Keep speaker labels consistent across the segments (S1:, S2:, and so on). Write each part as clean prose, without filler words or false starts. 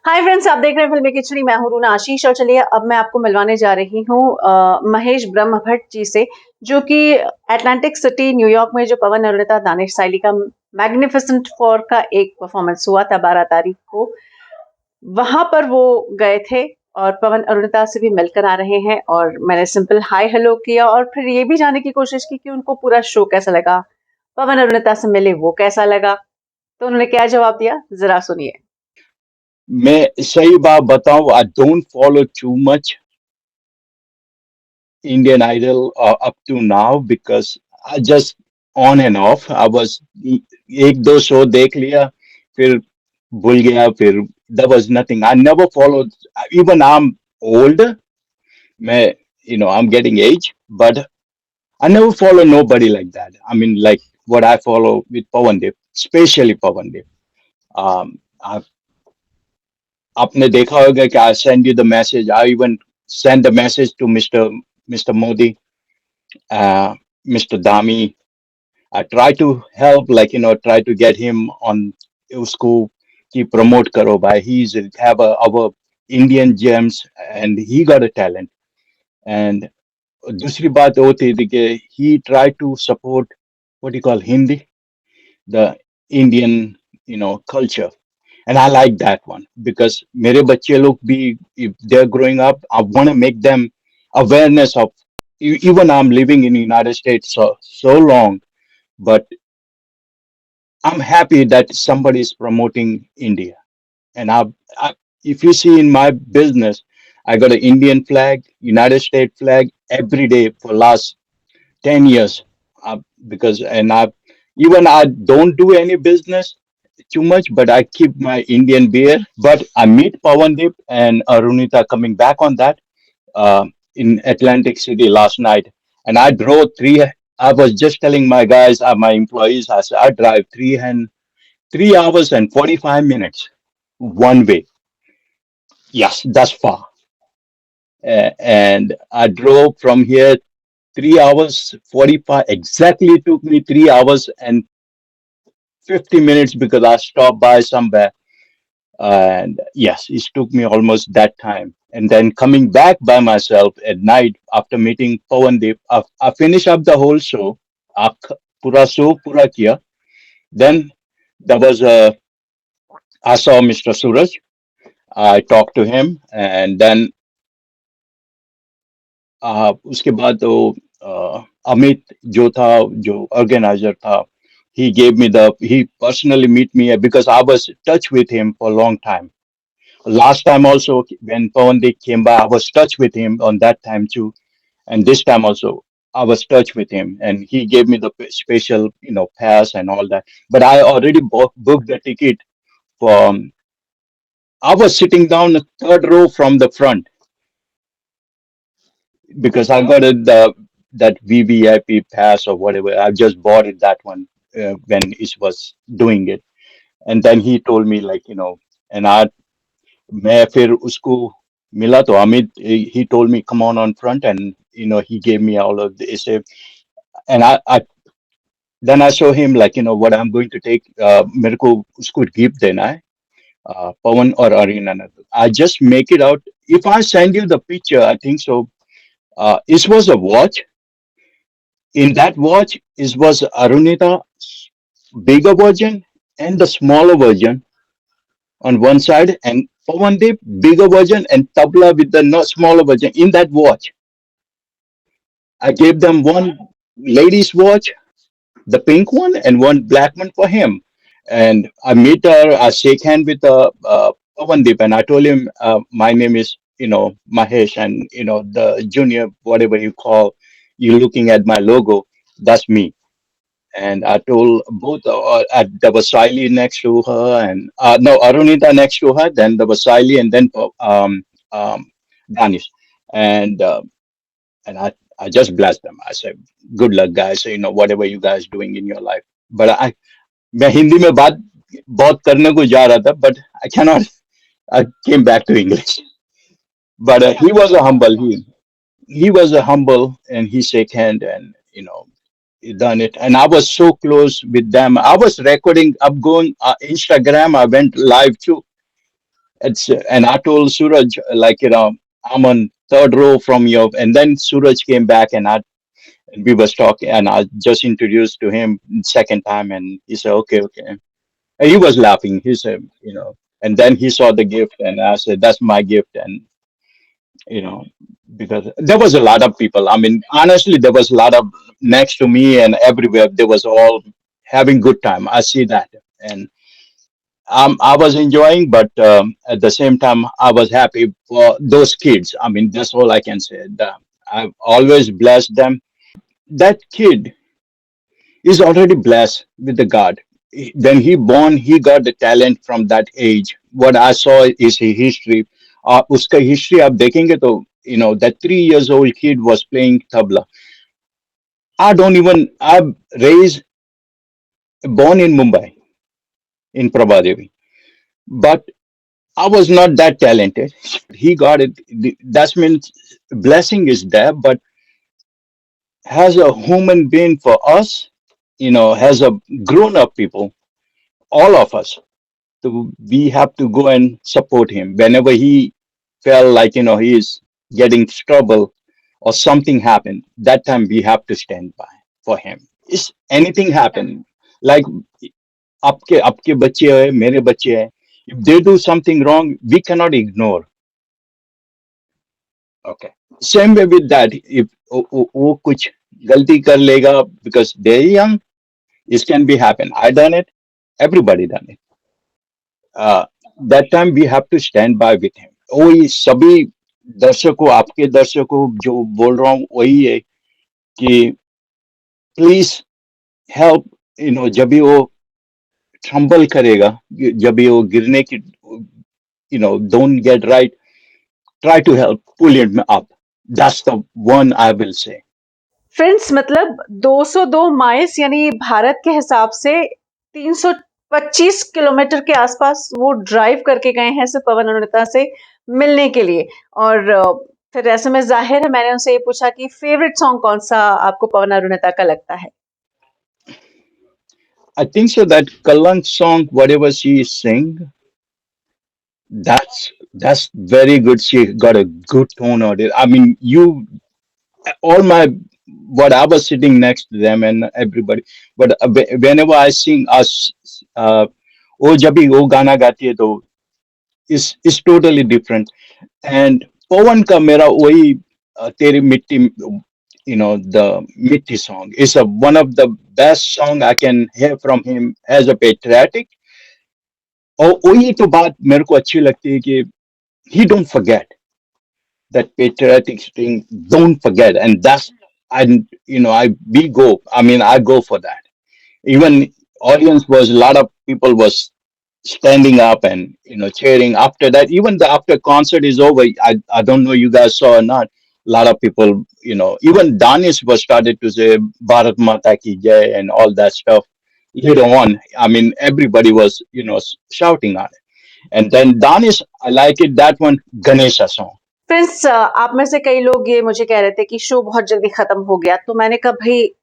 S1: Hi friends, आप देख रहे हैं फिल्मी खिचड़ी। मैं हूं रूना आशीष और चलिए अब मैं आपको मिलवाने जा रही हूं महेश ब्रह्मभट्ट जी से, जो कि अटलांटिक सिटी न्यूयॉर्क में जो पवन अरुणिता दानिश साइली का मैग्निफिसेंट फोर का एक परफॉर्मेंस हुआ था 12 तारीख को। वहां पर वो गए थे और पवन अरुणिता से भी मिलकर आ रहे हैं और मैंने सिंपल हाय हेलो किया और फिर ये भी जानने की कोशिश की कि उनको पूरा शो कैसा लगा, पवन अरुणिता से मिले वो कैसा लगा। तो उन्होंने क्या जवाब दिया, जरा सुनिए।
S2: मैं सही बात बताऊं, I don't follow too much Indian Idol up to now because I just on and off. I was एक दो शो देख लिया, फिर भूल गया, फिर there was nothing. I never followed. Even I'm old. मैं I'm getting age, but I never follow nobody like that. I mean, like what I follow with Pawan Dev, especially Pawan Dev. I आपने देखा होगा कि I send you the message. I even send the message to Mr. Modi, uh, Mr. Dami. I try to help, like try to get him on उसको कि promote करो भाई. He's have our Indian gems and he got a talent. And दूसरी बात वो थी कि he tried to support what do you call Hindi, the Indian culture. And I like that one because मेरे बच्चे लोग भी, if they're growing up, I want to make them awareness of. Even I'm living in the United States so long, but I'm happy that somebody is promoting India. And if you see in my business, I got an Indian flag, United States flag every day for last 10 years. Because and I don't do any business too much, but I keep my Indian beer. But I meet Pawandip and Arunita coming back on that in Atlantic City last night, and I drove three. I was just telling my guys, my employees, I said I drive 3 hours and 45 minutes one way. Yes, that's far. And I drove from here 3 hours 45. Exactly took me 3 hours and 50 minutes because I stopped by somewhere. And yes, it took me almost that time. And then coming back by myself at night after meeting Pawandeep, I finished up the whole show. Pura show pura kiya. Then there was I saw Mr. Suraj. I talked to him, and then उसके बाद वो अमित जो था, जो organiser था, he personally meet me because I was touch with him for a long time. Last time also when Pawandeep came by, I was touch with him on that time too, and this time also I was touch with him, and he gave me the special pass and all that. But I already booked the ticket for. I was sitting down the third row from the front because I got that VVIP pass or whatever. I just bought it that one when it was doing it, and then he told me like and मैं फिर उसको मिला तो Amit, he told me come on front, and he gave me all of this, and I then I show him like what I'm going to take. मेरे को उसको gift देना है, Pawan or Arina. I just make it out. If I send you the picture, I think so. It was a watch. In that watch, it was Arunita bigger version and the smaller version on one side, and Pawandeep bigger version and Tabla with the not smaller version in that watch. I gave them one ladies watch, the pink one, and one black one for him. And I meet her, I shake hand with Pawandeep, and I told him my name is Mahesh, and the junior whatever you call, you looking at my logo, that's me. And I told both, there was Siley next to her, and no, Arunita next to her, then there was Siley, and then Danish. And I just blessed them. I said, good luck, guys. Whatever you guys doing in your life. But मैं हिंदी में बात बहुत करने को जा रहा था, but I cannot. I came back to English. But he was a humble. He was a humble, and he shake hand, and he done it. And I was so close with them. I was recording. I'm going Instagram. I went live too. It's and I told Suraj like I'm on third row from you, and then Suraj came back and we was talking, and I just introduced to him second time, and he said okay, okay. And he was laughing. He said, and then he saw the gift, and I said that's my gift, and you know because there was a lot of people. I mean, honestly, there was a lot of next to me and everywhere. They was all having good time. I see that, and I was enjoying, but at the same time, I was happy for those kids. I mean, that's all I can say. I've always blessed them. That kid is already blessed with the God. When he born, he got the talent from that age. What I saw is his history. उसका history आप देखेंगे तो that 3 years old kid was playing tabla. I raised born in Mumbai in Prabhadevi, but I was not that talented. He got it. That means blessing is there, but has a human being for us, has a grown up people, all of us. So we have to go and support him whenever he felt like he is getting trouble or something happened. That time we have to stand by for him. Is anything happen like आपके आपके बच्चे हैं मेरे बच्चे हैं if they do something wrong we cannot ignore. Okay. Same way with that. If वो कुछ गलती कर लेगा because they're young, it can be happen. I done it. Everybody done it. Uh, that time we have to stand by with him. वही सभी दर्शकों आपके दर्शकों जो बोल रहा हूँ वही है कि प्लीज हेल्प जब भी वो ट्रम्बल करेगा जब भी वो गिरने की don't get right try to help pull him up. That's the one I will say.
S1: Friends मतलब 202 माइल्स यानी भारत के हिसाब से 325 किलोमीटर के आसपास वो ड्राइव करके गए हैं सिर्फ पवन अरुणिता से मिलने के लिए। और फिर ऐसे में जाहिर है मैंने उनसे ये पूछा कि फेवरेट सॉन्ग कौन सा आपको पवन अरुणिता का लगता है।
S2: I think so that Kalank song, whatever she is sing, that's very good. She got a good tone on it. I mean, you all my what I was sitting next to them and everybody, but whenever I sing us, oh जब भी वो गाना गाती है तो is totally different. And Pawan का मेरा वही तेरी मिट्टी the मिट्टी song is one of the best song I can hear from him as a patriotic. और वही तो बात मेरे को अच्छी लगती है कि he don't forget that patriotic thing. Don't forget, and that's I I we go. I mean I go for that. Even audience was a lot of people was standing up and cheering after that. Even the after concert is over, I don't know you guys saw or not. A lot of people, even Danish was started to say Bharat Mata ki Jai and all that stuff. Later on, I mean everybody was shouting on it. And then Danish, I like it that one Ganesha song.
S1: Friends आप में से कई लोग ये मुझे कह रहे थे कि शो बहुत जल्दी खत्म हो गया, तो मैंने कहा भाई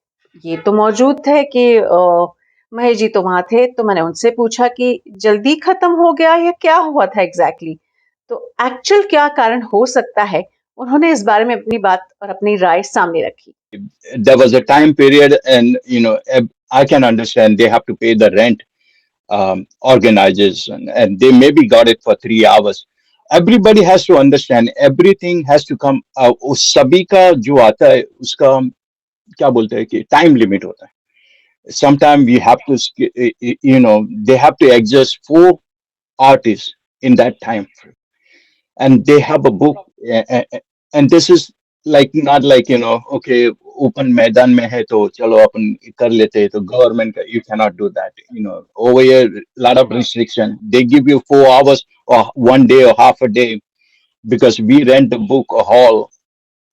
S1: ये तो मौजूद थे कि महेश जी तो वहां थे, तो मैंने उनसे पूछा कि जल्दी खत्म हो गया या क्या हुआ था एग्जैक्टली। तो एक्चुअल क्या कारण हो सकता है, उन्होंने इस बारे में अपनी बात और अपनी राय सामने रखी।
S2: There was a time period, and I can understand they have to pay the rent, organizers, and they maybe got it for 3 hours. Everybody has to understand everything has to come. उस सभी का जो आता है उसका क्या बोलते हैं कि टाइम लिमिट होता है. Sometimes we have to, they have to adjust 4 artists in that time frame, and they have a book, and this is like not like okay open मैदान में है तो चलो अपन कर लेते हैं तो government you cannot do that. Over here lot of restriction. They give you 4 hours or one day or half a day because we rent the book or hall.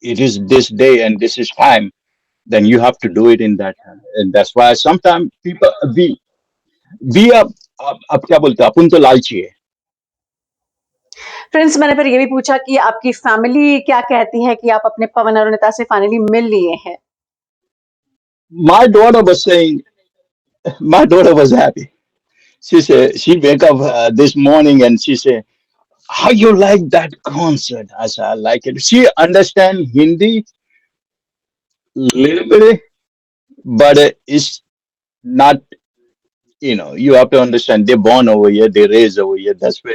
S2: It is this day and this is time. Then you have to do it in that time, and that's why sometimes people we are अब क्या बोलते हैं अपन तो लालची है.
S1: Friends मैंने फिर ये भी पूछा कि आपकी फैमिली क्या कहती है कि आप अपने पवन अरुणिता से फाइनली मिल लिए हैं।
S2: My daughter was saying, my daughter was happy. She said she wake up this morning and she said, how you like that concert? I said, I like it. She understand Hindi little bit, but it's not, you have to understand they're born over here, they raised over here. That's where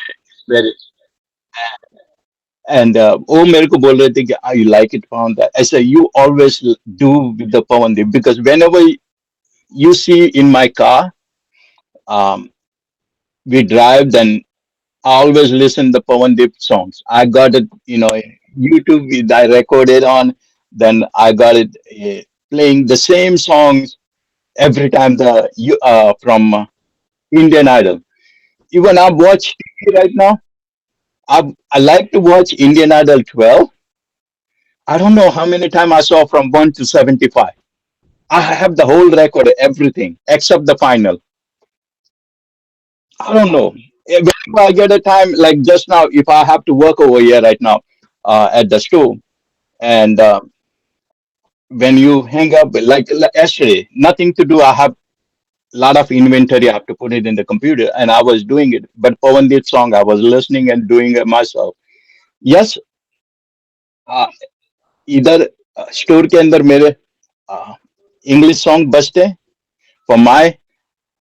S2: and वो मेरे को बोल रहे थे कि I like it Pawan that I said you always do with the Pawan Dev because whenever you see in my car, um, we drive, then I always listen the Pawan Dev songs. I got it, YouTube. I recorded on. Then I got it playing the same songs every time the you from Indian Idol. Even I watch TV right now. I like to watch Indian Idol 12. I don't know how many times I saw from 1 to 75. I have the whole record, everything except the final. I don't know. Whenever I get a time, like just now, if I have to work over here right now at the store, and when you hang up, like yesterday, nothing to do. I have a lot of inventory. I have to put it in the computer, and I was doing it. But Pawandeep song, I was listening and doing it myself. Yes, uh, इधर store के अंदर मेरे English song बजते हैं for my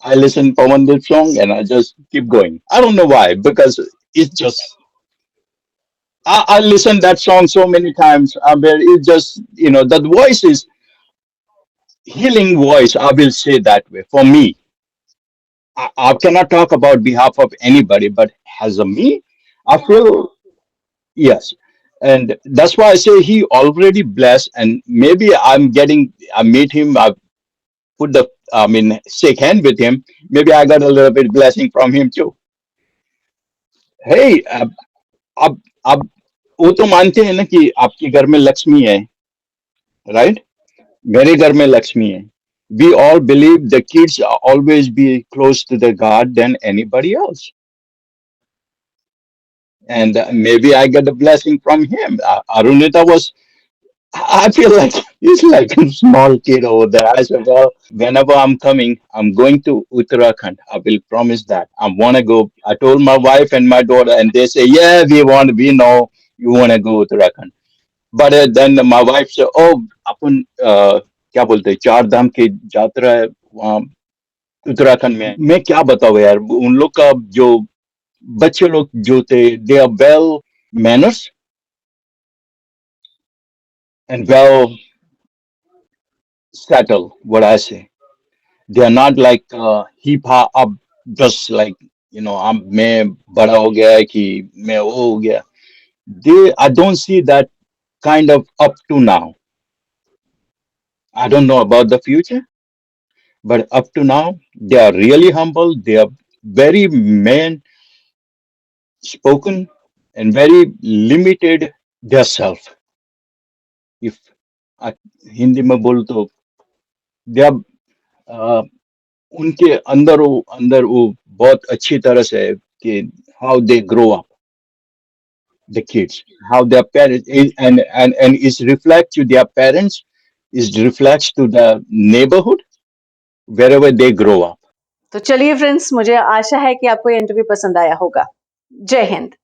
S2: I listen Pawandeep song and I just keep going. I don't know why because it's just I listen that song so many times. I mean, it just that voice is healing voice. I will say that way for me. I cannot talk about behalf of anybody, but as a me, I feel yes, and that's why I say he already blessed, and maybe I meet him. I put the I mean shake hand with him. Maybe I got a little bit blessing from him too. Hey, अब वो तो मानते हैं ना कि आपके घर में लक्ष्मी है, राइट? मेरे घर में लक्ष्मी है. We all believe the kids always be close to the God than anybody else. And maybe I get a blessing from him. Arunita was, I feel like he's like a small kid over there. I said, well, whenever I'm coming, I'm going to Uttarakhand. I will promise that. I want to go. I told my wife and my daughter, and they say, yeah, we know you want to go Uttarakhand. But then my wife said, "Oh, अपन क्या बोलते हैं चार धाम की यात्रा है वहाँ उत्तराखंड में मैं क्या बताऊँ यार उन लोग का जो बच्चे लोग जो थे they are well manners and well settled what I say they are not like hip hop up just like I'm मैं बड़ा हो गया है कि मैं वो हो गया they I don't see that kind of up to now I don't know about the future. But up to now, they are really humble. They are very man spoken and very limited their self. If I, Hindi में बोल तो they are uh, उनके अंदर वो बहुत अच्छी तरह से है कि how they grow up the kids how their parents and is reflect to their parents is reflects to the neighborhood wherever they grow up.
S1: तो चलिए फ्रेंड्स, मुझे आशा है कि आपको ये इंटरव्यू पसंद आया होगा। जय हिंद।